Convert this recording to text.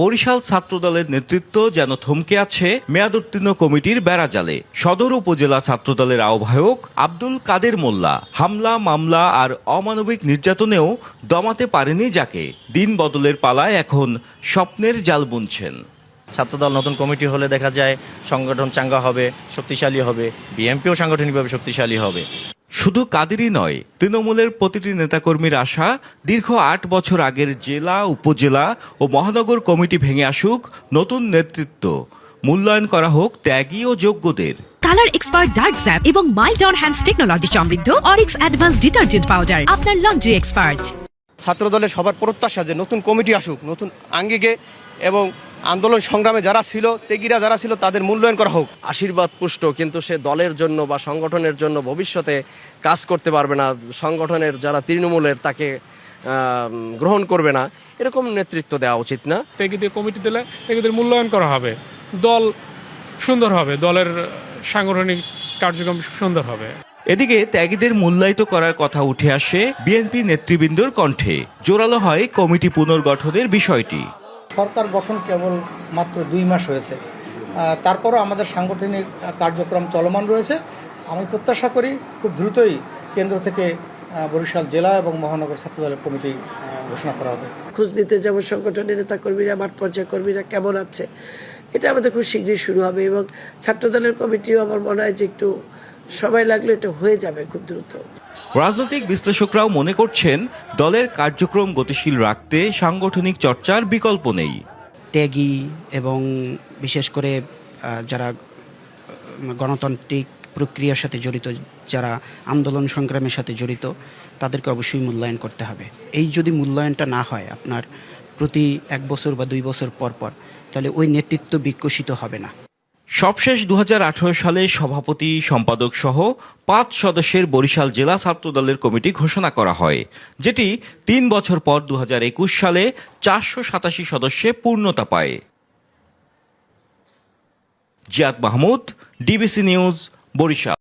বরিশাল ছাত্রদলের নেতৃত্ব যেন থমকে আছে মেয়াদোত্তীর্ণ কমিটির বেড়াজালে। সদর উপজেলা ছাত্রদলের আহ্বায়ক আব্দুল কাদের মোল্লা হামলা, মামলা আর অমানবিক নির্যাতনেও দমাতে পারেনি যাকে। দিন বদলের পালায় এখন স্বপ্নের জাল বুনছেন। ছাত্রদল নতুন কমিটি হলে দেখা যায় সংগঠন চাঙ্গা হবে, শক্তিশালী হবে, বিএনপিও সাংগঠনিকভাবে শক্তিশালী হবে। শুধু কাদেরই নয়, তৃণমূলের প্রতিটি নেতাকর্মীর আশা দীর্ঘ 8 বছর আগের জেলা, উপজেলা ও মহানগর কমিটি ভেঙে আসুক নতুন নেতৃত্ব, মূল্যায়ন করা হোক ত্যাগী ও যোগ্যদের। কালার এক্সপার্ট ডার্ক স্যাপ এবং মাইল্ড অন হ্যান্ডস টেকনোলজি সমৃদ্ধ অরিক্স অ্যাডভান্স ডিটারজেন্ট পাউডার আপনার লন্ড্রি এক্সপার্ট। ছাত্রদলের সবার প্রত্যাশা যে নতুন কমিটি আসুক, নতুন আঙ্গিকে এবং আন্দোলন সংগ্রামে যারা ছিল, ত্যাগীরা যারা ছিল তাদের মূল্যায়ন করা হোক। আশীর্বাদ পুষ্ট, কিন্তু সে দলের জন্য বা সংগঠনের জন্য ভবিষ্যতে কাজ করতে পারবে না, সংগঠনের যারা তৃণমূলের তাকে গ্রহণ করবে না, এরকম নেতৃত্ব দেওয়া উচিত না। ত্যাগীদের কমিটি দিলে ত্যাগীদের মূল্যায়ন করা হবে, দল সুন্দর হবে, দলের সাংগঠনিক কার্যক্রম সুন্দর হবে। এদিকে ত্যাগীদের মূল্যায়িত করার কথা উঠে আসে বিএনপি নেতৃবৃন্দর কণ্ঠে। জোরালো হয় কমিটি পুনর্গঠনের বিষয়টি। সরকার গঠন কেবল মাত্র 2 মাস হয়েছে, তারপরও আমাদের সাংগঠনিক কার্যক্রম চলমান রয়েছে। আমি প্রত্যাশা করি খুব দ্রুতই কেন্দ্র থেকে বরিশাল জেলা এবং মহানগর ছাত্রদলের কমিটি ঘোষণা করা হবে। খোঁজ নিতে যাব সংগঠনের নেতাকর্মীরা, মাঠ পর্যায়ে কর্মীরা কেমন আছে, এটা আমাদের খুব শীঘ্রই শুরু হবে এবং ছাত্রদলের কমিটিও আমার মনে হয় যে একটু সময় লাগলে এটা হয়ে যাবে খুব দ্রুত। রাজনৈতিক বিশ্লেষকরাও মনে করছেন দলের কার্যক্রম গতিশীল রাখতে সাংগঠনিক চর্চার বিকল্প নেই। ত্যাগী এবং বিশেষ করে যারা গণতান্ত্রিক প্রক্রিয়ার সাথে জড়িত, যারা আন্দোলন সংগ্রামের সাথে জড়িত, তাদেরকে অবশ্যই মূল্যায়ন করতে হবে। এই যদি মূল্যায়নটা না হয় আপনার প্রতি 1 বছর বা 2 বছর পর পর, তাহলে ওই নেতৃত্ব বিকশিত হবে না। সবশেষ 2018 সালে সভাপতি, সম্পাদক সহ 5 সদস্যের বরিশাল জেলা ছাত্রদলের কমিটি ঘোষণা করা হয়, যেটি 3 বছর পর 2021 সালে 487 সদস্যে পূর্ণতা পায়। Ziad Mahmud, DBC News, Barishal.